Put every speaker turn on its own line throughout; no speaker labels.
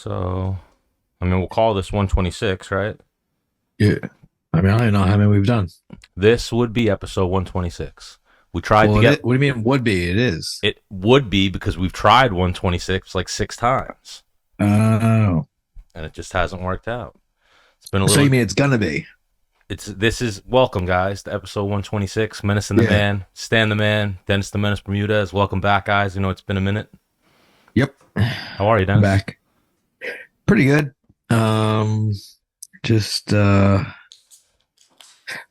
So, I mean, we'll call this 126, right?
Yeah. I mean, I don't know how many we've done.
This would be episode 126. We tried to get.
What do you mean would be? It is.
It would be because we've tried 126 like 6 times.
Oh.
And it just hasn't worked out. It's been a little.
So you mean it's gonna be?
This is welcome, guys, to episode 126. Menace and the Man, Stan the Man, Dennis the Menace Bermudez. Welcome back, guys. You know it's been a minute.
Yep.
How are you, Dennis?
I'm back. Pretty good. Just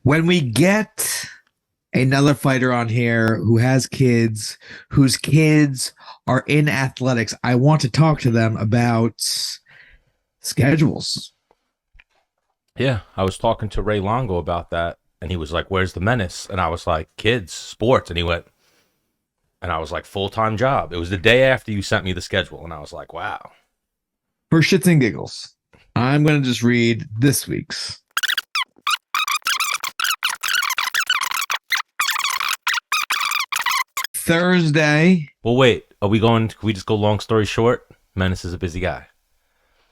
when we get another fighter on here who has kids, whose kids are in athletics, I want to talk to them about schedules.
Yeah, I was talking to Ray Longo about that, and he was like, "Where's the Menace?" And I was like, "Kids, sports." And he went, and I was like, "Full-time job." It was the day after you sent me the schedule, and I was like, "Wow."
For shits and giggles, I'm going to just read this week's. Thursday.
Well, wait. Can we just go long story short? Menace is a busy guy.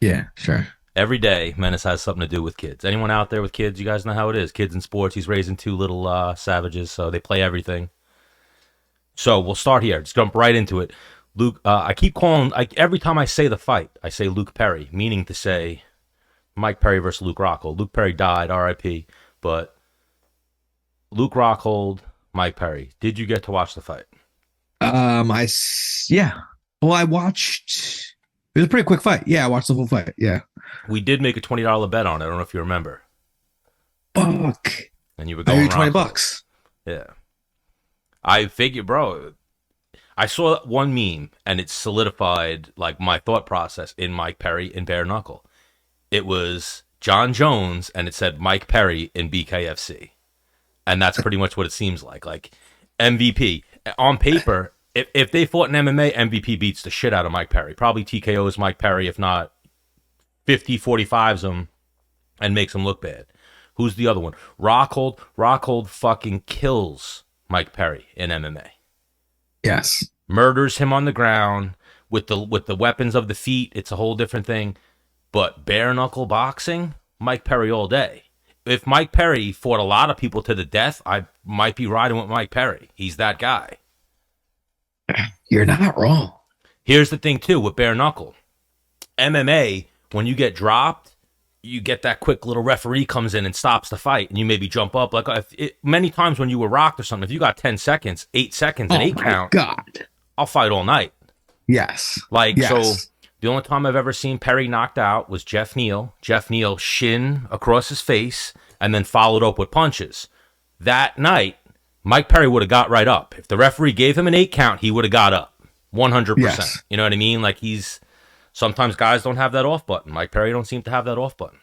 Yeah, sure.
Every day, Menace has something to do with kids. Anyone out there with kids, you guys know how it is. Kids in sports. He's raising 2 little savages, so they play everything. So we'll start here. Just jump right into it. Luke, I keep calling, every time I say the fight, I say Luke Perry, meaning to say Mike Perry versus Luke Rockhold. Luke Perry died, R.I.P., but Luke Rockhold, Mike Perry. Did you get to watch the fight?
Yeah. Well, I watched. It was a pretty quick fight. Yeah, I watched the whole fight. Yeah.
We did make a $20 bet on it. I don't know if you remember.
Fuck.
And you were going
$20.
Yeah. I figured, bro. I saw one meme, and it solidified like my thought process in Mike Perry and Bare Knuckle. It was Jon Jones, and it said Mike Perry in BKFC, and that's pretty much what it seems like. Like MVP on paper. If they fought in MMA, MVP beats the shit out of Mike Perry. Probably TKOs Mike Perry, if not 50-45s him and makes him look bad. Who's the other one? Rockhold. Rockhold fucking kills Mike Perry in MMA.
Yes.
Murders him on the ground with the weapons of the feet. It's a whole different thing. But bare knuckle boxing, Mike Perry all day. If Mike Perry fought a lot of people to the death, I might be riding with Mike Perry. He's that guy.
You're not wrong.
Here's the thing, too, with bare knuckle. MMA, when you get dropped, you get that quick little referee comes in and stops the fight, and you maybe jump up. Like many times when you were rocked or something, if you got 10 seconds, 8 seconds, and 8 count,
God,
I'll fight all night.
Yes.
So the only time I've ever seen Perry knocked out was Jeff Neal. Jeff Neal shin across his face and then followed up with punches. That night, Mike Perry would have got right up. If the referee gave him an 8 count, he would have got up 100%.
Yes.
You know what I mean? Like sometimes guys don't have that off button. Mike Perry don't seem to have that off button.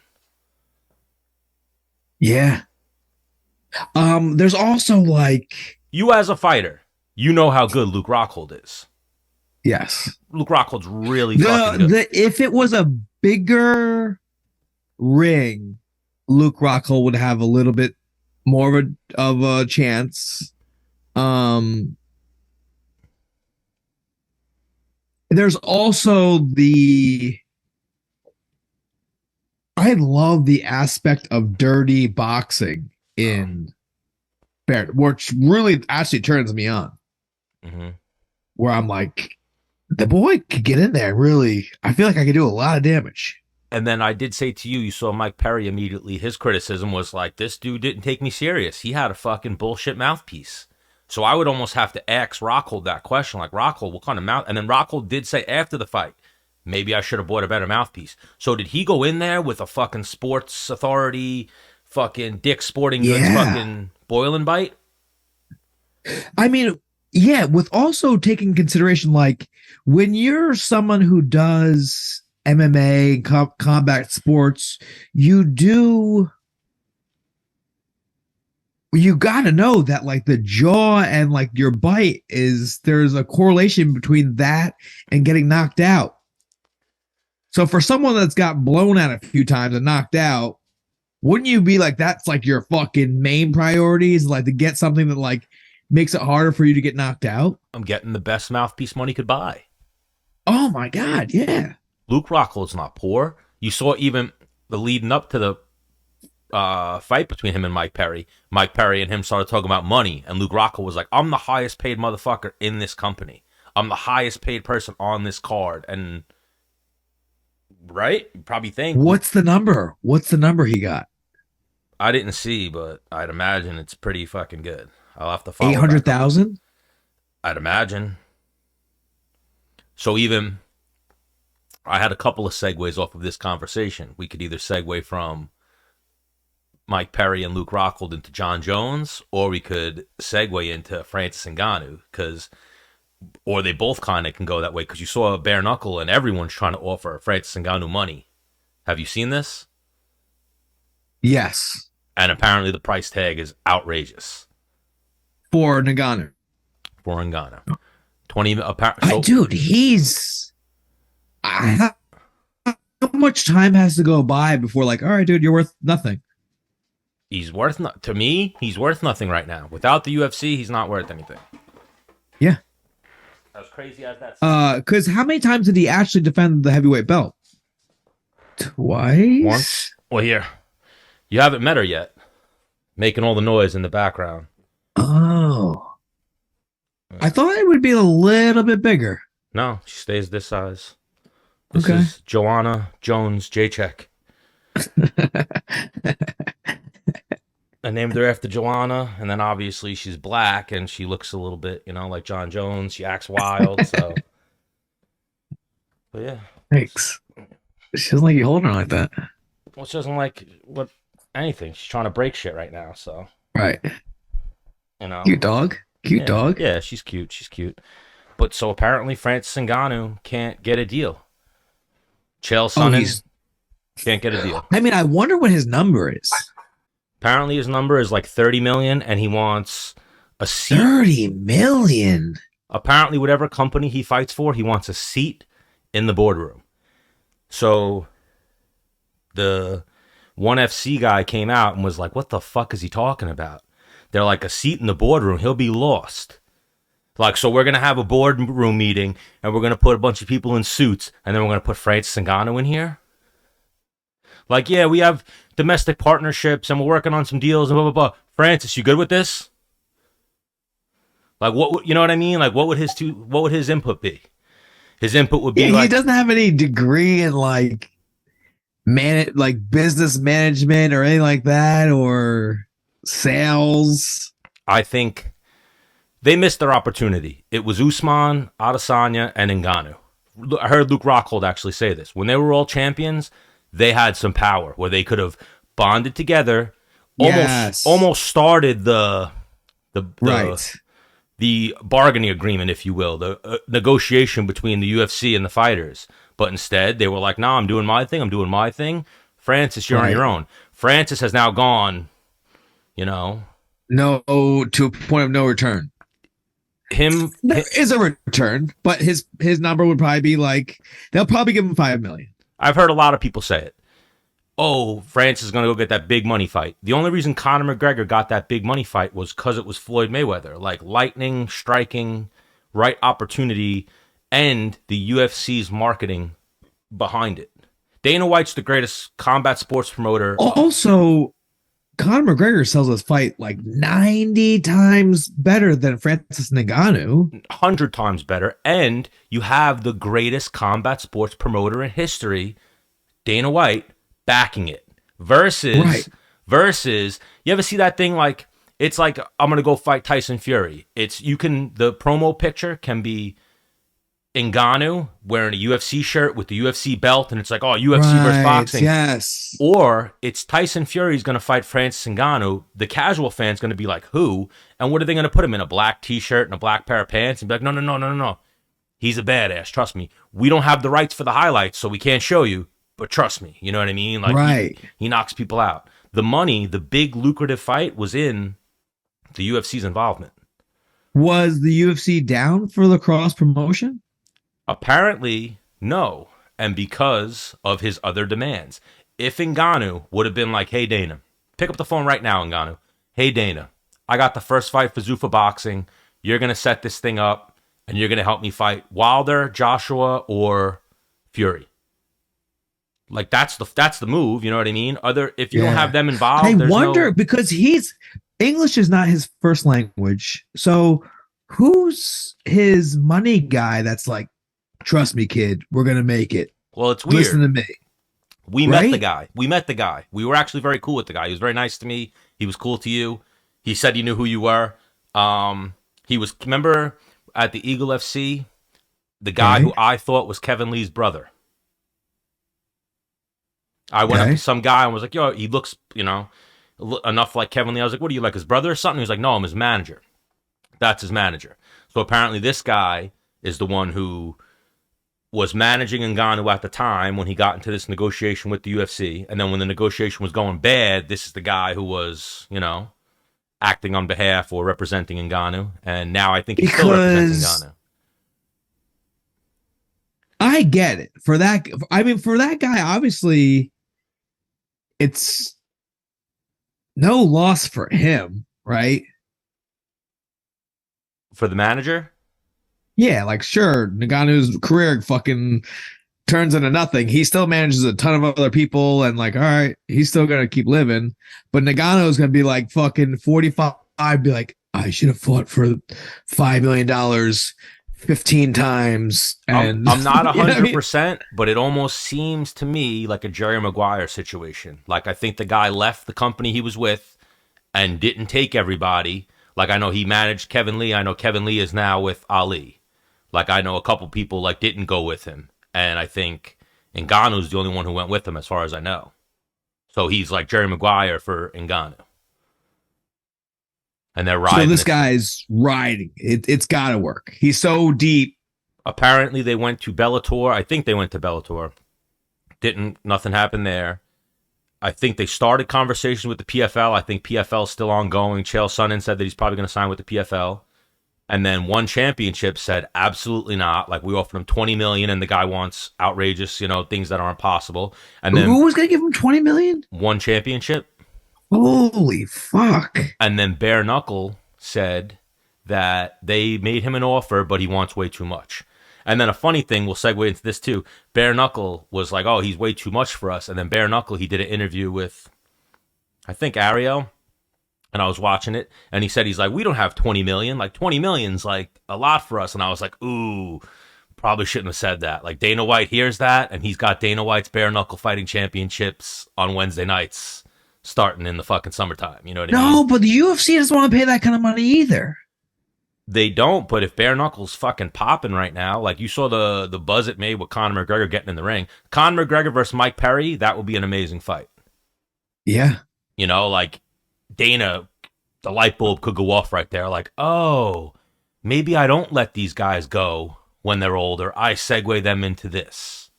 Yeah. There's also like
you as a fighter, you know how good Luke Rockhold is.
Yes.
Luke Rockhold's really fucking good.
If it was a bigger ring, Luke Rockhold would have a little bit more of a chance. There's also I love the aspect of dirty boxing in Bear, which really actually turns me on.
Mm-hmm.
Where I'm like, the boy could get in there. Really, I feel like I could do a lot of damage.
And then I did say to you, you saw Mike Perry immediately. His criticism was like, this dude didn't take me serious. He had a fucking bullshit mouthpiece. So I would almost have to ask Rockhold that question, like, Rockhold, what kind of mouth? And then Rockhold did say after the fight, maybe I should have bought a better mouthpiece. So did he go in there with a fucking sports authority, fucking Dick's Sporting Goods, fucking boil and bite?
I mean, yeah, with also taking consideration, like, when you're someone who does MMA, combat sports, you got to know that like the jaw and like your bite there's a correlation between that and getting knocked out. So for someone that's got blown out a few times and knocked out, wouldn't you be like, that's like your fucking main priority is like to get something that like makes it harder for you to get knocked out?
I'm getting the best mouthpiece money could buy.
Oh my God. Yeah.
Luke Rockhold's not poor. You saw even the leading up to the fight between him and Mike Perry. Mike Perry and him started talking about money, and Luke Rockhold was like, I'm the highest paid motherfucker in this company. I'm the highest paid person on this card. And right? You probably think.
What's the number? What's the number he got?
I didn't see, but I'd imagine it's pretty fucking good. I'll have to follow.
800,000?
I'd imagine. So even I had a couple of segues off of this conversation. We could either segue from Mike Perry and Luke Rockhold into Jon Jones, or we could segue into Francis Ngannou, or they both kind of can go that way, because you saw a bare knuckle and everyone's trying to offer Francis Ngannou money. Have you seen this?
Yes.
And apparently the price tag is outrageous.
For Ngannou.
20
dude, he's how much time has to go by before, like, all right, dude, you're worth nothing?
He's worth to me, he's worth nothing right now. Without the UFC, he's not worth anything.
Yeah.
As crazy as that.
Because how many times did he actually defend the heavyweight belt? Twice?
Once? Well, here. You haven't met her yet. Making all the noise in the background.
Oh. I thought it would be a little bit bigger.
No, she stays this size. This
Okay.
is Joanna Jonesdrzejczyk. I named her after Joanna, and then obviously she's black, and she looks a little bit, like Jon Jones. She acts wild, so. But yeah.
Thanks. She doesn't like you holding her like that.
Well, she doesn't like anything. She's trying to break shit right now, so.
Right. Cute dog. Cute dog.
Yeah, she's cute. She's cute. But so apparently Francis Ngannou can't get a deal. Chael Sonnen can't get a deal.
I mean, I wonder what his number is.
Apparently his number is like 30 million, and he wants a seat.
30 million?
Apparently whatever company he fights for, he wants a seat in the boardroom. So the ONE FC guy came out and was like, what the fuck is he talking about? They're like, a seat in the boardroom, he'll be lost. Like, so we're going to have a boardroom meeting, and we're going to put a bunch of people in suits, and then we're going to put Francis Ngannou in here? Like, yeah, we have domestic partnerships, and we're working on some deals, and blah, blah, blah. Francis, you good with this? Like, what, you know what I mean? Like, what would his input be? His input would be
he doesn't have any degree in, like business management or anything like that, or sales.
I think they missed their opportunity. It was Usman, Adesanya, and Ngannou. I heard Luke Rockhold actually say this. When they were all champions, they had some power where they could have bonded together, almost started the bargaining agreement, if you will, the negotiation between the UFC and the fighters. But instead, they were like, "No, I'm doing my thing. Francis, you're on your own." Francis has now gone, no,
to a point of no return. There is a return, but his number would probably be like, they'll probably give him 5 million.
I've heard a lot of people say it. Oh, Francis is going to go get that big money fight. The only reason Conor McGregor got that big money fight was because it was Floyd Mayweather. Like, lightning, striking, right opportunity, and the UFC's marketing behind it. Dana White's the greatest combat sports promoter.
Also, Conor McGregor sells his fight like 90 times better than Francis Ngannou.
100 times better. And you have the greatest combat sports promoter in history, Dana White, backing it. Versus, you ever see that thing like, it's like, I'm going to go fight Tyson Fury. The promo picture can be Ngannou wearing a UFC shirt with the UFC belt, and it's like, oh, UFC versus boxing.
Yes.
Or it's Tyson Fury's going to fight Francis Ngannou. The casual fan's going to be like, who? And what are they going to put him in? A black t-shirt and a black pair of pants? And be like, no. He's a badass. Trust me. We don't have the rights for the highlights, so we can't show you. But trust me. You know what I mean? Like, he knocks people out. The money, the big lucrative fight was in the UFC's involvement.
Was the UFC down for the cross promotion?
Apparently, no. And because of his other demands. If Ngannou would have been like, hey, Dana, pick up the phone right now, Ngannou. Hey, Dana, I got the first fight for Zuffa Boxing. You're going to set this thing up, and you're going to help me fight Wilder, Joshua, or Fury. Like that's the move. You know what I mean? If you don't
Yeah.
have them involved,
I
there's
wonder
no.
because English is not his first language. So who's his money guy that's like, trust me, kid, we're gonna make it.
Well, it's
Listen
weird.
to me.
We met the
Right?
guy. We met the guy. We were actually very cool with the guy. He was very nice to me. He was cool to you. He said he knew who you were. He was, remember at the Eagle FC, the guy
Okay.
who I thought was Kevin Lee's brother. I went up to
Okay.
some guy and was like, yo, he looks, enough like Kevin Lee. I was like, what are you, like his brother or something? He was like, no, I'm his manager. That's his manager. So apparently this guy is the one who was managing Ngannou at the time when he got into this negotiation with the UFC. And then when the negotiation was going bad, this is the guy who was, acting on behalf or representing Ngannou. And now I think he's still representing
Because
Ngannou.
I get it. For that, I mean, for that guy, obviously, it's no loss for him, right?
For the manager?
Yeah, like sure, Ngannou's career fucking turns into nothing. He still manages a ton of other people, and like, all right, he's still gonna keep living. But Ngannou's gonna be like fucking 45. Be like, I should have fought for $5 million 15 times. And
I'm not
you know what I mean?
100%, but it almost seems to me like a Jerry Maguire situation. Like I think the guy left the company he was with and didn't take everybody. Like I know he managed Kevin Lee. I know Kevin Lee is now with Ali. Like I know a couple people like didn't go with him, and I think Ngannou's the only one who went with him, as far as I know. So he's like Jerry Maguire for Ngannou, and they're riding.
So this guy's riding. It's got to work. He's so deep.
Apparently, they went to Bellator. I think they went to Bellator. Nothing happened there. I think they started conversations with the PFL. I think PFL's still ongoing. Chael Sonnen said that he's probably going to sign with the PFL. And then One Championship said absolutely not. Like we offered him $20 million, and the guy wants outrageous, things that aren't possible. And then
Who was going to give him 20 million?
One Championship.
Holy fuck.
And then Bare Knuckle said that they made him an offer, but he wants way too much. And then a funny thing, we'll segue into this too. Bare Knuckle was like, oh, he's way too much for us. And then Bare Knuckle, he did an interview with, I think, Ariel. And I was watching it, and he said, he's like, we don't have 20 million. Like, 20 million's like a lot for us. And I was like, ooh, probably shouldn't have said that. Like, Dana White hears that, and he's got Dana White's Bare Knuckle Fighting Championships on Wednesday nights starting in the fucking summertime. You know what I mean?
No, but the UFC doesn't want to pay that kind of money either.
They don't, but if Bare Knuckle's fucking popping right now, like you saw the buzz it made with Conor McGregor getting in the ring. Conor McGregor versus Mike Perry, that would be an amazing fight.
Yeah.
Like Dana, the light bulb could go off right there. Like, oh, maybe I don't let these guys go when they're older. I segue them into this.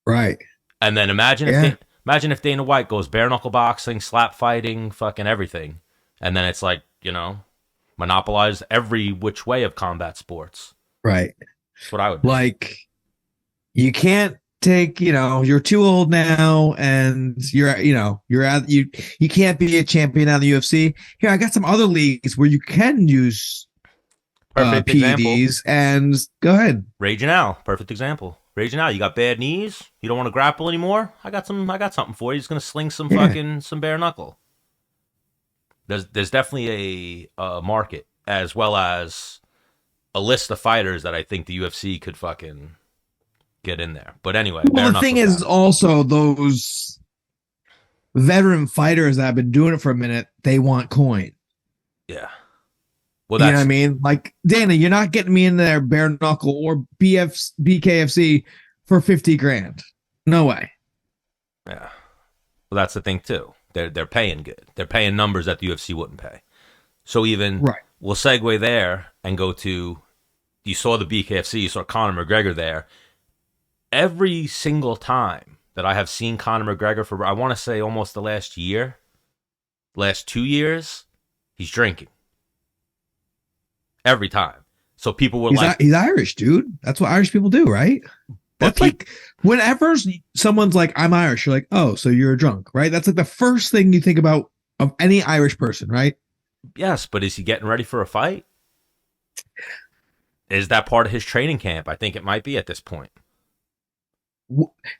Right.
And then imagine if Dana White goes bare knuckle boxing, slap fighting, fucking everything. And then it's like, monopolize every which way of combat sports.
Right.
That's what I would do.
Like, you can't take, you're too old now, and you can't be a champion out of the UFC. Here, I got some other leagues where you can use
Perfect
PEDs,
example.
and go ahead.
Raging Al, perfect example. Raging Al, you got bad knees, you don't want to grapple anymore. I got something for you. He's gonna sling some some bare knuckle. There's definitely a market, as well as a list of fighters that I think the UFC could fucking get in there. But anyway,
Well, the thing is also those veteran fighters that have been doing it for a minute, they want coin.
Yeah. Well,
you know what I mean? Like, Dana, you're not getting me in there bare knuckle or BKFC for 50 grand. No way.
Yeah. Well, that's the thing too. They're paying good. They're paying numbers that the UFC wouldn't pay. So we'll segue there and go to, you saw the BKFC, you saw Conor McGregor there. Every single time that I have seen Conor McGregor for, I want to say almost the last 2 years, he's drinking. Every time. So people were
he's Irish, dude. That's what Irish people do, right? That's like, whenever someone's like, I'm Irish, you're like, oh, so you're a drunk, right? That's like the first thing you think about of any Irish person, right?
Yes, but is he getting ready for a fight? Is that part of his training camp? I think it might be at this point.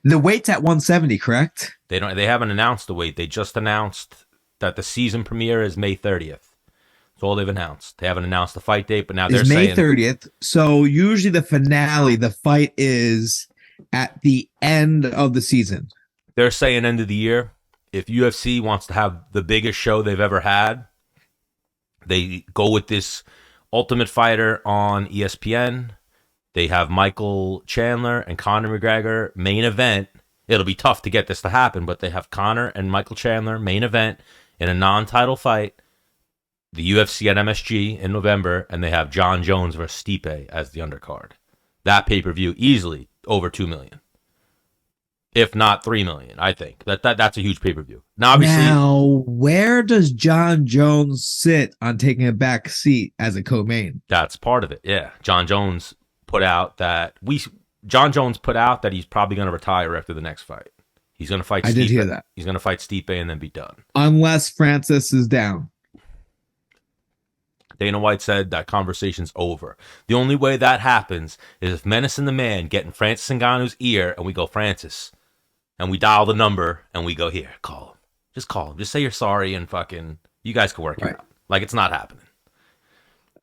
The weight's at 170, correct?
They haven't announced the weight. They just announced that the season premiere is May 30th. That's all they've announced. They haven't announced the fight date, but now they're
May
saying
30th. So usually the finale, the fight is at the end of the season.
they're saying end of the year. If UFC wants to have the biggest show they've ever had, they go with this Ultimate Fighter on ESPN. They have Michael Chandler and Conor McGregor main event. It'll be tough to get this to happen, but they have Conor and Michael Chandler main event in a non-title fight, the UFC at MSG in November, and they have Jon Jones versus Stipe as the undercard. That pay-per-view easily over 2 million. If not 3 million, I think. That's a huge pay-per-view.
Now, where does Jon Jones sit on taking a back seat as a co-main?
That's part of it, yeah. Jon Jones put out that he's probably going to retire after the next fight. He's going to fight Stipe.
I did hear that.
He's going to fight Stipe and then be done.
Unless Francis is down.
Dana White said that conversation's over. The only way that happens is if Menace and the Man get in Francis Ngannou's ear and we go, Francis, and we dial the number and we go, here, call him. Just call him. Just say you're sorry and fucking, you guys can work it out. Like, it's not happening.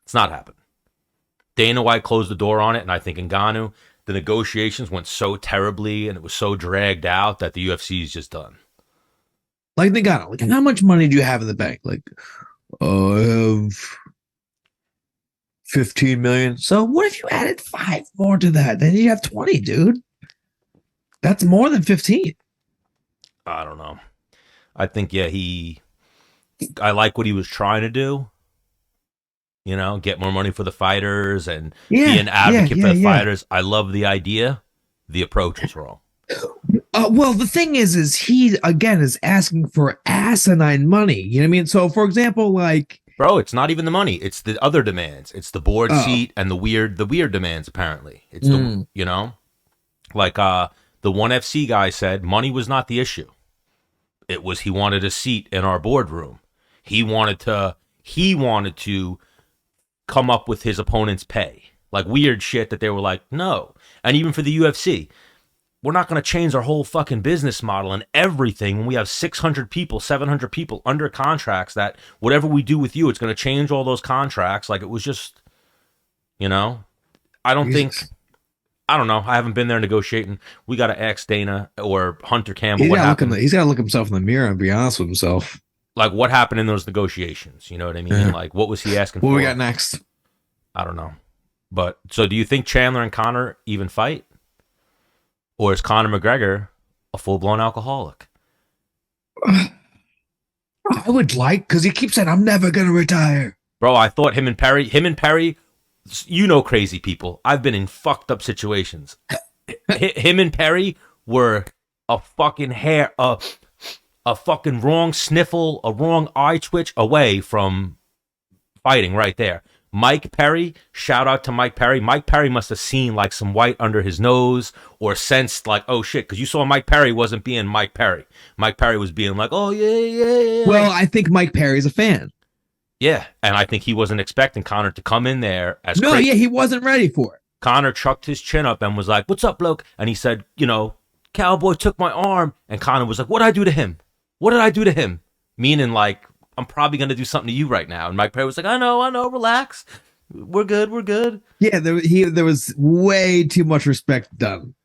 It's not happening. Dana White closed the door on it, and I think Ngannou, the negotiations went so terribly and it was so dragged out that the UFC is just done.
Like Ngannou, like, how much money do you have in the bank? Like, I have 15 million. So what if you added 5 more to that? Then you have 20, dude. That's more than 15.
I don't know. I think, yeah, I like what he was trying to do. You know, get more money for the fighters and be an advocate for the fighters. I love the idea. The approach is wrong.
Well, the thing is he, again, is asking for asinine money. You know what I mean? So, for example, like...
Bro, it's not even the money. It's the other demands. It's the board seat and the weird demands, apparently. It's the, you know? Like, the ONE FC guy said money was not the issue. It was he wanted a seat in our boardroom. He wanted to come up with his opponent's pay. Like weird shit that they were like, no. And even for the UFC, we're not going to change our whole fucking business model and everything when we have 600 people, 700 people under contracts that whatever we do with you, it's going to change all those contracts. Like it was just, you know, I don't know. I haven't been there negotiating. We got to ask Dana or Hunter Campbell what happened.
He's got to look himself in the mirror and be honest with himself.
Like, what happened in those negotiations? You know what I mean? Yeah. Like, what was he asking for?
What we got next?
I don't know. But, so do you think Chandler and Conor even fight? Or is Conor McGregor a full-blown alcoholic?
I would like, because he keeps saying, I'm never going to retire.
Bro, I thought him and Perry, you know crazy people. I've been in fucked up situations. Him and Perry were a fucking a fucking wrong sniffle, a wrong eye twitch away from fighting right there. Mike Perry, shout out to Mike Perry. Mike Perry must have seen like some white under his nose or sensed like, oh shit, because you saw Mike Perry wasn't being Mike Perry. Mike Perry was being like, oh yeah.
Well, I think Mike Perry's a fan.
Yeah, and I think he wasn't expecting Conor to come in there as
he wasn't ready for it.
Conor chucked his chin up and was like, what's up, bloke? And he said, you know, Cowboy took my arm. And Conor was like, what did I do to him? What did I do to him? Meaning, like, I'm probably going to do something to you right now. And Mike Perry was like, I know, relax. We're good. Yeah,
there was way too much respect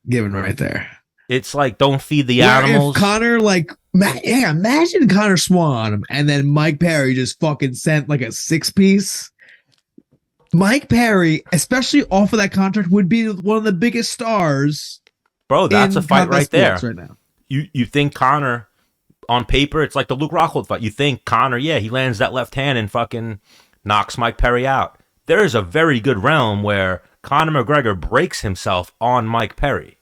given right there.
It's like, don't feed the animals.
If Conor, like, imagine Conor swung on him and then Mike Perry just fucking sent like a 6-piece. Mike Perry, especially off of that contract, would be one of the biggest stars.
Bro, that's a fight right there.
Right now.
You think Conor... On paper, it's like the Luke Rockhold fight. You think Conor, he lands that left hand and fucking knocks Mike Perry out. There is a very good realm where Conor McGregor breaks himself on Mike Perry.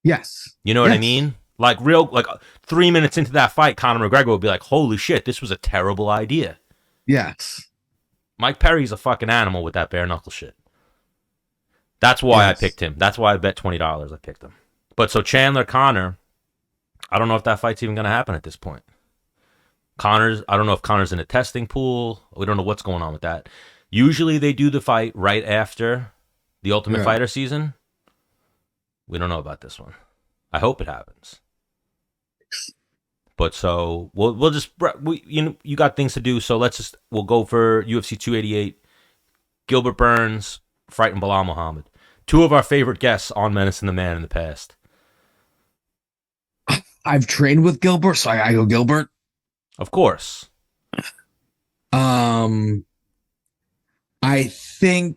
Yes.
You know what I mean? Like 3 minutes into that fight, Conor McGregor would be like, holy shit, this was a terrible idea.
Yes.
Mike Perry's a fucking animal with that bare knuckle shit. That's why I picked him. That's why I bet $20 I picked him. But so Chandler, Conor... I don't know if that fight's even going to happen at this point. I don't know if Conor's in a testing pool. We don't know what's going on with that. Usually they do the fight right after the Ultimate Fighter season. We don't know about this one. I hope it happens. But so we'll just you got things to do, so we'll go for UFC 288. Gilbert Burns fighting Belal Muhammad. Two of our favorite guests on Menace and the Man in the past.
I've trained with Gilbert, so I go Gilbert.
Of course.
I think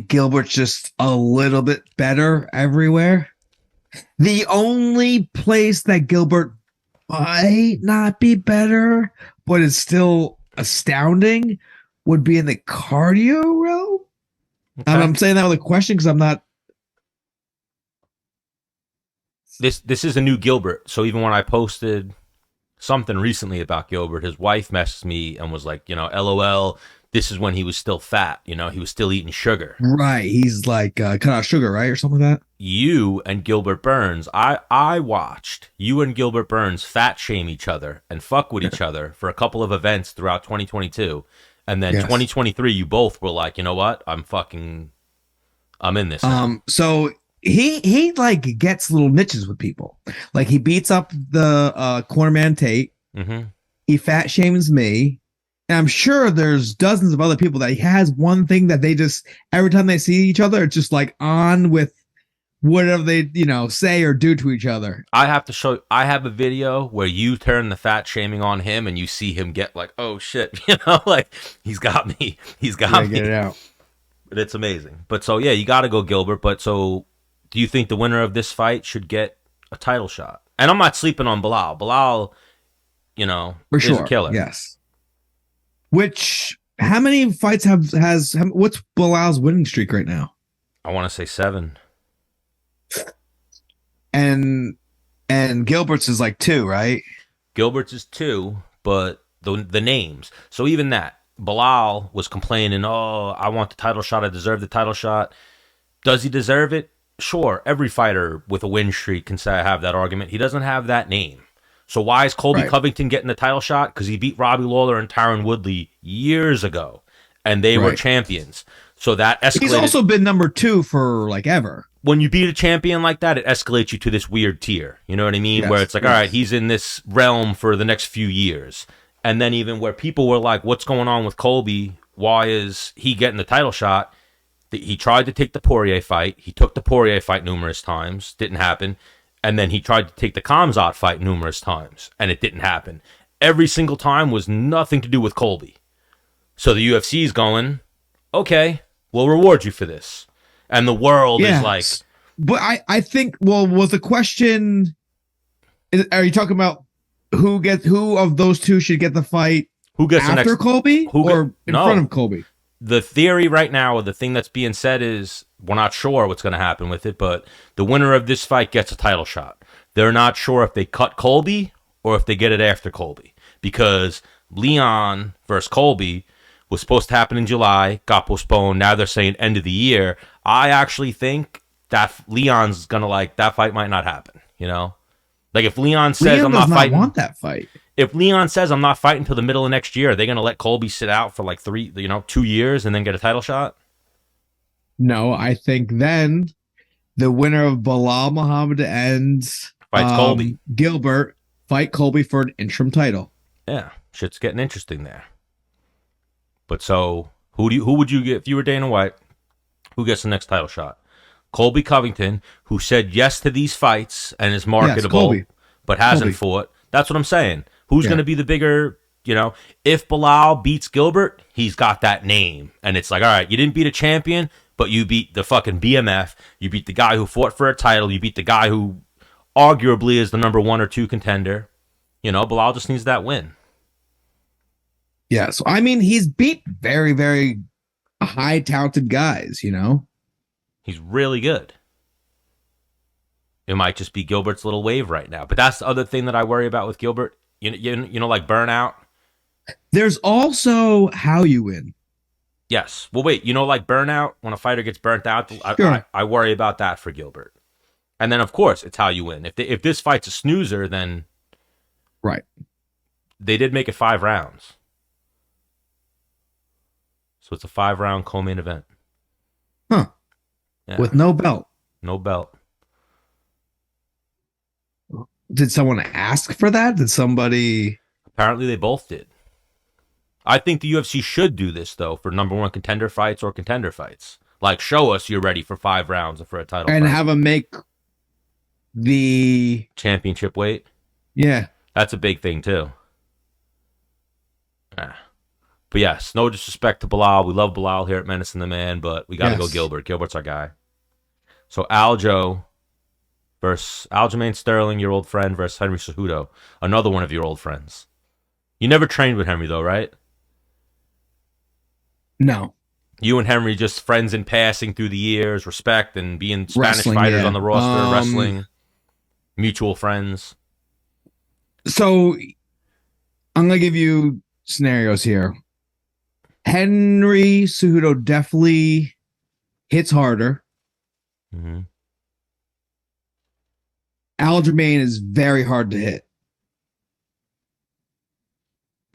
Gilbert's just a little bit better everywhere. The only place that Gilbert might not be better, but is still astounding, would be in the cardio realm. Okay. And I'm saying that with a question because I'm not.
This is a new Gilbert. So even when I posted something recently about Gilbert, his wife messaged me and was like, LOL, this is when he was still fat. He was still eating sugar.
Right. He's like cut out sugar, right? Or something like that.
You and Gilbert Burns, I watched you and Gilbert Burns fat shame each other and fuck with each other for a couple of events throughout 2022. And then 2023, you both were like, you know what? I'm in this now.
So he like gets little niches with people. Like he beats up the cornerman Tate.
Mm-hmm.
He fat shames me. And I'm sure there's dozens of other people that he has one thing that they just, every time they see each other, it's just like on with whatever they, say or do to each other.
I have a video where you turn the fat shaming on him and you see him get like, oh shit, like he's got me.
Get it out.
But it's amazing. But so, yeah, you got to go Gilbert. But so do you think the winner of this fight should get a title shot? And I'm not sleeping on Belal. Belal,
for
is
sure.
A killer.
Yes. How many fights what's Belal's winning streak right now?
I want to say 7.
And Gilbert's is like 2, right?
Gilbert's is 2, but the names. So even that, Belal was complaining, oh, I want the title shot. I deserve the title shot. Does he deserve it? Sure. Every fighter with a win streak can say I have that argument. He doesn't have that name. So why is Colby Covington getting the title shot? Because he beat Robbie Lawler and Tyron Woodley years ago, and they were champions. So that escalated.
He's also been number 2 for like ever.
When you beat a champion like that, it escalates you to this weird tier. You know what I mean? Yes, where it's like, all right, he's in this realm for the next few years. And then even where people were like, what's going on with Colby? Why is he getting the title shot? He tried to take the Poirier fight. He took the Poirier fight numerous times. Didn't happen. And then he tried to take the Khamzat fight numerous times, and it didn't happen. Every single time was nothing to do with Colby. So the UFC's going, okay, we'll reward you for this. And the world is like...
But I think, was the question... Are you talking about who of those two should get the fight
who gets
after
the next,
Colby or in front of Colby?
The theory right now, or the thing that's being said is, we're not sure what's going to happen with it, but the winner of this fight gets a title shot. They're not sure if they cut Colby or if they get it after Colby, because Leon versus Colby was supposed to happen in July, got postponed. Now they're saying end of the year. I actually think that Leon's going to that fight might not happen, Like if Leon says I'm not fighting,
want that fight.
If Leon says I'm not fighting until the middle of next year, are they going to let Colby sit out for like 2 years and then get a title shot?
No, I think then the winner of Belal Muhammad and
fights Colby.
Gilbert fight Colby for an interim title.
Yeah, shit's getting interesting there. But so who would you get if you were Dana White? Who gets the next title shot? Colby Covington, who said yes to these fights and is marketable, but hasn't fought. That's what I'm saying. Who's going to be the bigger, if Belal beats Gilbert, he's got that name. And it's like, all right, you didn't beat a champion, but you beat the fucking BMF. You beat the guy who fought for a title. You beat the guy who arguably is the number 1 or 2 contender. Belal just needs that win.
Yeah, so I mean, he's beat very, very high talented guys,
He's really good. It might just be Gilbert's little wave right now. But that's the other thing that I worry about with Gilbert. Like burnout.
There's also how you win.
Yes. Well, wait, like burnout, when a fighter gets burnt out,
sure.
I worry about that for Gilbert. And then, of course, it's how you win. If this fight's a snoozer, then...
Right.
They did make it 5 rounds. So it's a 5-round co-main event.
Huh.
Yeah.
with no belt.
No belt.
Did someone ask for that? Did somebody?
Apparently, they both did. I think the UFC should do this though for number one contender fights or contender fights. Like, show us you're ready for 5 rounds or for a title
And
fight.
have them make the
championship weight.
Yeah,
that's a big thing too. Yeah. But yes, no disrespect to Belal. We love Belal here at Menace and the Man, but we got to go Gilbert. Gilbert's our guy. So Aljo versus Aljamain Sterling, your old friend, versus Henry Cejudo, another one of your old friends. You never trained with Henry though, right?
No.
You and Henry just friends in passing through the years, respect and being Spanish fighters on the roster, wrestling, mutual friends.
So I'm going to give you scenarios here. Henry Cejudo definitely hits harder.
Mm-hmm.
Aljamain is very hard to hit.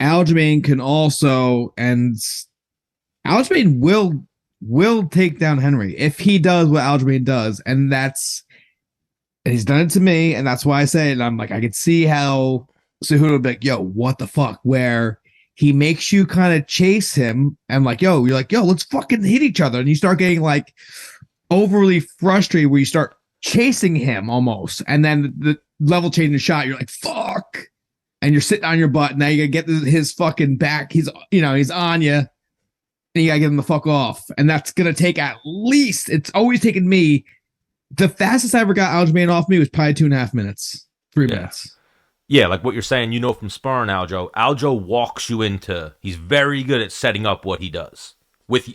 Aljamain can also, and Aljamain will take down Henry if he does what Aljamain does, and he's done it to me, and that's why I say it. I'm like, I could see how Cejudo would be like, yo, what the fuck? Where he makes you kind of chase him, and like, you're like, yo, let's fucking hit each other, and you start getting like overly frustrated where you start chasing him almost, and then the level change of shot, you're like, fuck, and you're sitting on your butt. Now you gotta get his fucking back. He's on you. And you gotta get him the fuck off. And that's gonna take at least, it's always taken me, the fastest I ever got Aljamain off me was probably 2.5 minutes. 3 minutes.
Yeah, like what you're saying, from sparring Aljo. Aljo walks you into, he's very good at setting up what he does. With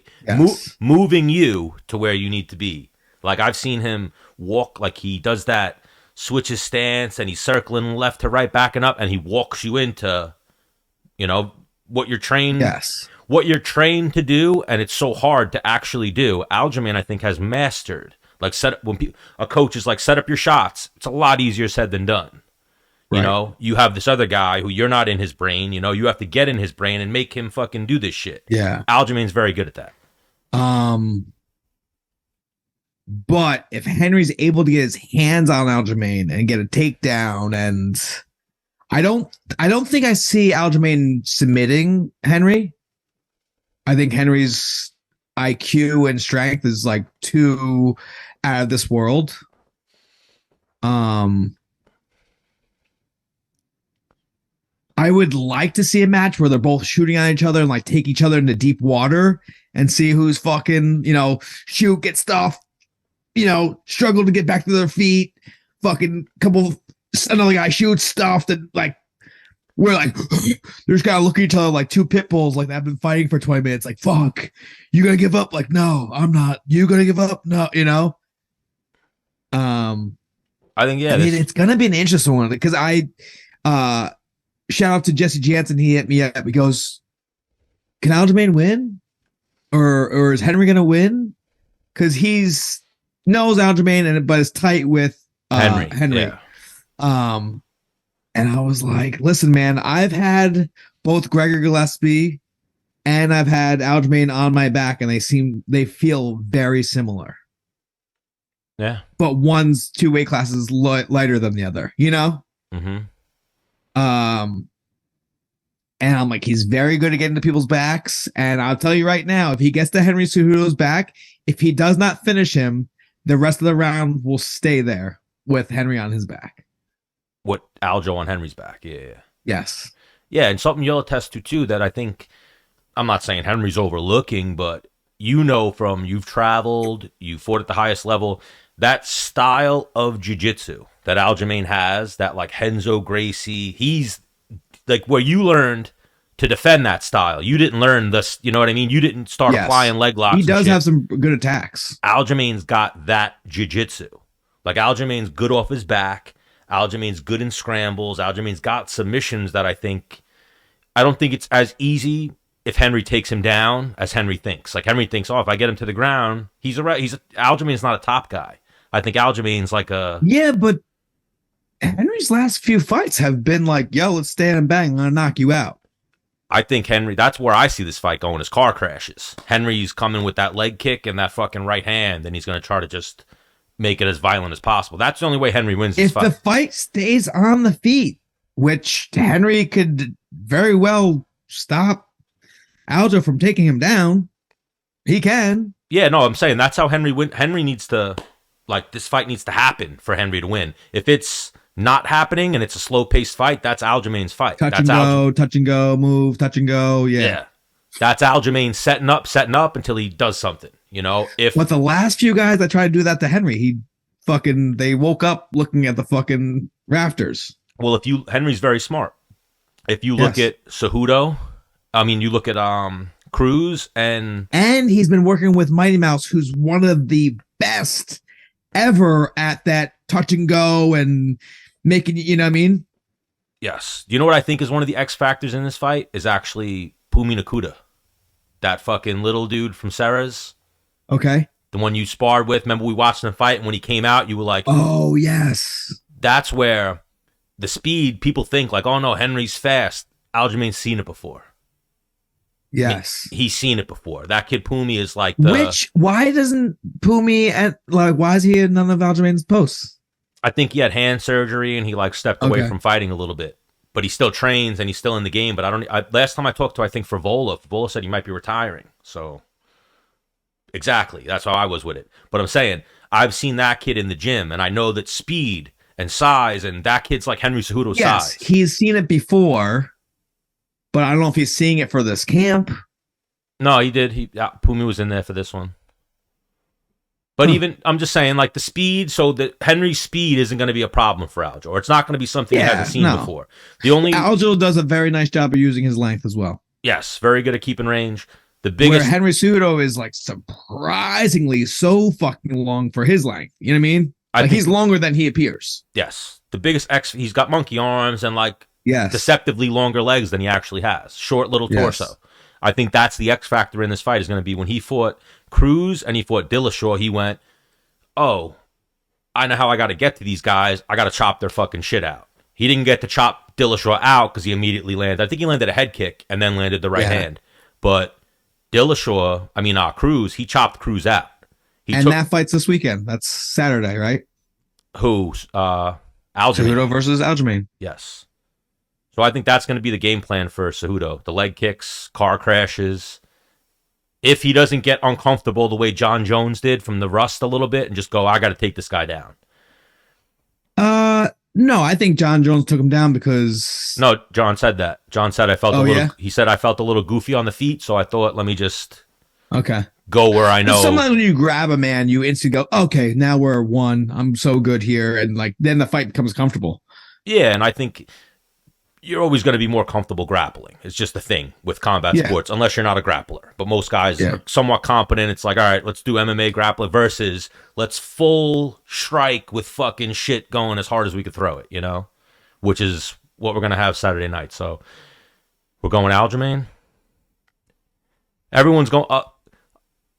moving you to where you need to be. Like I've seen him walk, like he does that, switch his stance, and he's circling left to right, backing up, and he walks you into, what you're trained.
Yes.
What you're trained to do, and it's so hard to actually do. Aljamain, I think, has mastered. Like a coach is like, set up your shots. It's a lot easier said than done. Right. You have this other guy who you're not in his brain. You have to get in his brain and make him fucking do this shit.
Yeah.
Aljamain's very good at that.
But if Henry's able to get his hands on Aljamain and get a takedown, and I don't think I see Aljamain submitting Henry. I think Henry's IQ and strength is like too out of this world. I would like to see a match where they're both shooting at each other and like take each other into deep water and see who's fucking, shoot, get stuff, struggle to get back to their feet, fucking another guy shoots stuff that like, we're like, they just gotta look at each other like two pit bulls, like they've been fighting for 20 minutes. Like, fuck, you gonna give up? Like, no, I'm not. You gonna give up? No,
I think
it's gonna be an interesting one because shout out to Jesse Jansen. He hit me up. He goes, "Can Aljamain win, or is Henry gonna win? Because he's knows Aljamain but is tight with Henry.
Yeah.
And I was like, listen, man, I've had both Gregor Gillespie and I've had Aljamain on my back, and they feel very similar.
Yeah.
But one's 2 weight classes lighter than the other,
Mm-hmm.
And I'm like, he's very good at getting to people's backs. And I'll tell you right now, if he gets to Henry Cejudo's back, if he does not finish him, the rest of the round will stay there with Henry on his back.
What Aljo on Henry's back, yeah.
Yes.
Yeah, and something you'll attest to too that I think, I'm not saying Henry's overlooking, but from you've traveled, you fought at the highest level, that style of jiu-jitsu that Aljamain has, that like Renzo Gracie, he's like where you learned to defend that style. You didn't learn this, you know what I mean? You didn't start applying leg locks.
He does have some good attacks.
Aljamain's got that jiu-jitsu. Like Aljamain's good off his back. Aljamain's good in scrambles. Aljamain's got submissions that I don't think it's as easy if Henry takes him down as Henry thinks. Like Henry thinks, if I get him to the ground, Aljamain's not a top guy. I think Aljamain's like a...
Yeah, but Henry's last few fights have been like, yo, let's stand and bang, I'm going to knock you out.
I think Henry, that's where I see this fight going, is car crashes. Henry's coming with that leg kick and that fucking right hand, and he's going to try to just make it as violent as possible. That's the only way Henry wins this fight.
If the fight stays on the feet, which Henry could very well stop Aljo from taking him down, he can.
Yeah, no, I'm saying that's how Henry win. Henry needs to, like, this fight needs to happen for Henry to win. If it's not happening and it's a slow-paced fight, that's Aljamain's fight.
Touch and go, move, touch and go. Yeah.
That's Aljamain setting up until he does something. You know,
But the last few guys that tried to do that to Henry, they woke up looking at the fucking rafters.
Well, Henry's very smart. If you look at Cejudo, you look at Cruz and
he's been working with Mighty Mouse, who's one of the best ever at that touch and go and making, you know what I mean?
Yes. You know what I think is one of the X factors in this fight is actually Pumi Nakuda, that fucking little dude from Serra's.
Okay.
The one you sparred with. Remember, we watched him fight, and when he came out, you were like,
oh, yes.
That's where the speed, people think like, oh no, Henry's fast. Aljamain's seen it before.
Yes.
He's seen it before. That kid Pumi is like
why doesn't Pumi, why is he in none of Aljamain's posts?
I think he had hand surgery and he like stepped away from fighting a little bit. But he still trains and he's still in the game. But last time I talked to, I think, Favola said he might be retiring. So exactly. That's how I was with it. But I'm saying, I've seen that kid in the gym, and I know that speed and size, and that kid's like Henry Cejudo's size.
He's seen it before, but I don't know if he's seeing it for this camp.
No, he did. Pumi was in there for this one. But even, I'm just saying, like, the speed, so that Henry's speed isn't going to be a problem for Aljo, or it's not going to be something he hasn't seen before.
Aljo does a very nice job of using his length as well.
Yes, very good at keeping range. Where
Henry Cejudo is like surprisingly so fucking long for his length. You know what I mean? He's longer than he appears.
Yes. The biggest he's got monkey arms and deceptively longer legs than he actually has. Short little torso. Yes. I think that's the X factor in this fight is going to be when he fought Cruz and he fought Dillashaw, he went, oh, I know how I got to get to these guys. I got to chop their fucking shit out. He didn't get to chop Dillashaw out because he immediately landed. I think he landed a head kick and then landed the right hand. But Cruz, he chopped Cruz out.
That fight's this weekend. That's Saturday, right?
Who? Aljamain.
Cejudo versus Aljamain.
Yes. So I think that's going to be the game plan for Cejudo. The leg kicks, car crashes. If he doesn't get uncomfortable the way Jon Jones did from the rust a little bit and just go, I got to take this guy down.
No, I think Jon Jones took him down because...
No, Jon said that. Jon said I felt He said I felt a little goofy on the feet, so I thought, let me just go where I know.
Sometimes when you grab a man, you instantly go, okay, now we're one. I'm so good here. And then the fight becomes comfortable.
Yeah, and I think you're always going to be more comfortable grappling. It's just the thing with combat sports, unless you're not a grappler. But most guys are somewhat competent. It's like, all right, let's do MMA grappling versus let's full strike with fucking shit going as hard as we could throw it, which is what we're going to have Saturday night. So we're going Aljamain. Everyone's going up.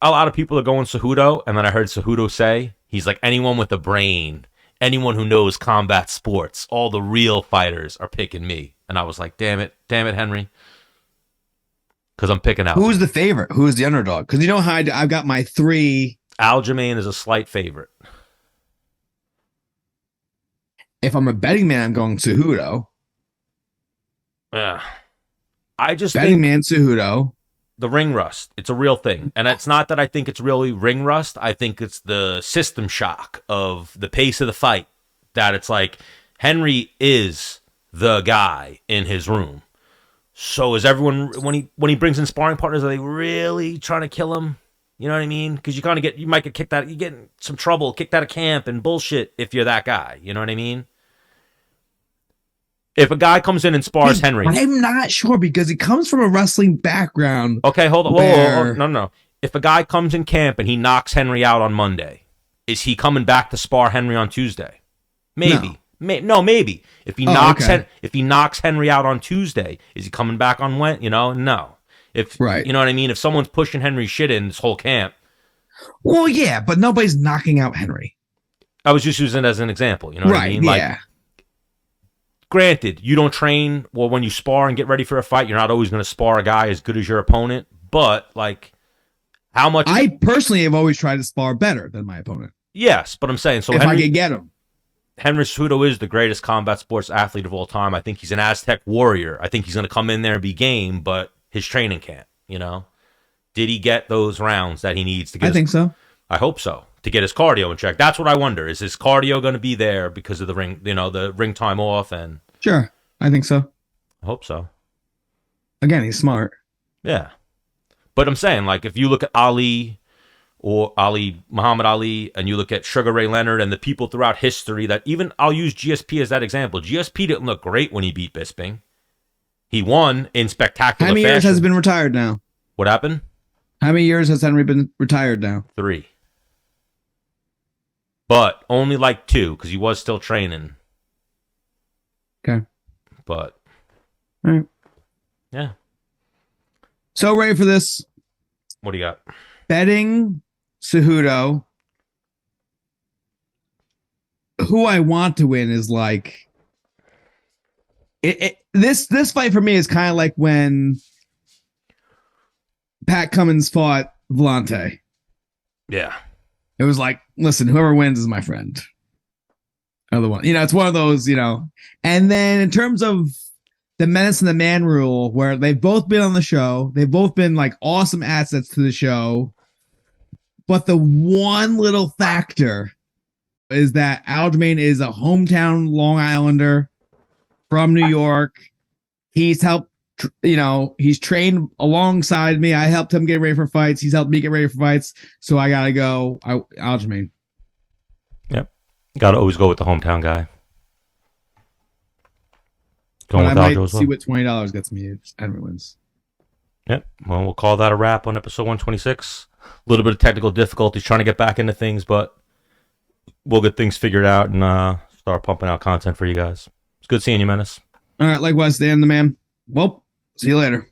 A lot of people are going Cejudo. And then I heard Cejudo say, he's like, anyone with a brain, anyone who knows combat sports, all the real fighters are picking me. And I was like, damn it, Henry. Because I'm picking out.
Who's the favorite? Who's the underdog? Because you know how I've got my three.
Aljamain is a slight favorite.
If I'm a betting man, I'm going Cejudo.
Yeah. I just
betting man Cejudo.
The ring rust. It's a real thing. And it's not that I think it's really ring rust. I think it's the system shock of the pace of the fight. That it's like Henry is the guy in his room. So is everyone, when he brings in sparring partners, are they really trying to kill him? You know what I mean? Because you might get kicked out, you get in some trouble, kicked out of camp and bullshit if you're that guy. You know what I mean? If a guy comes in and spars Henry.
I'm not sure because he comes from a wrestling background.
Okay, hold on. Whoa. No. If a guy comes in camp and he knocks Henry out on Monday, is he coming back to spar Henry on Tuesday? Maybe. No. Maybe. If he knocks Henry out on Tuesday, is he coming back on Wednesday? No. You know what I mean? If someone's pushing Henry's shit in this whole camp.
Well, yeah, but nobody's knocking out Henry.
I was just using it as an example. You know what I mean?
Yeah.
granted, you don't train, well, when you spar and get ready for a fight, you're not always going to spar a guy as good as your opponent. But, like, how much...
I personally have always tried to spar better than my opponent.
Yes, but I'm saying... so
if I could get him.
Henry Cejudo is the greatest combat sports athlete of all time. I think he's an Aztec warrior. I think he's going to come in there and be game, but his training can't, you know? Did he get those rounds that he needs to get?
I think so.
I hope so. To get his cardio in check. That's what I wonder. Is his cardio going to be there because of the ring, you know, the ring time off? And
sure, I think so.
I hope so.
Again, he's smart.
Yeah. But I'm saying, like, if you look at Ali or Muhammad Ali, and you look at Sugar Ray Leonard and the people throughout history that even, I'll use GSP as that example. GSP didn't look great when he beat Bisping. He won in spectacular
fashion. How many years has he been retired now?
What happened?
How many years has Henry been retired now?
3. But only like 2, because he was still training.
Okay.
But,
all right.
Yeah.
So, ready for this?
What do you got?
Betting Cejudo. Who I want to win is like... This fight for me is kind of like when Pat Cummins fought Vellante.
Yeah.
It was like, listen, whoever wins is my friend. Other one. You know, it's one of those, you know. And then in terms of the Menace and the Man rule, where they've both been on the show, they've both been like awesome assets to the show. But the one little factor is that Aljamain is a hometown Long Islander from New York. He's helped, you know, he's trained alongside me. I helped him get ready for fights. He's helped me get ready for fights. So I got to go Aljamain.
Yep. Got to always go with the hometown guy.
Going with Aljo as well. See what $20 gets me if Henry wins.
Yep. Well, we'll call that a wrap on episode 126. A little bit of technical difficulties trying to get back into things, but we'll get things figured out and start pumping out content for you guys. It's good seeing you, Menace.
All right. Likewise, Dan the man. Well, see you later.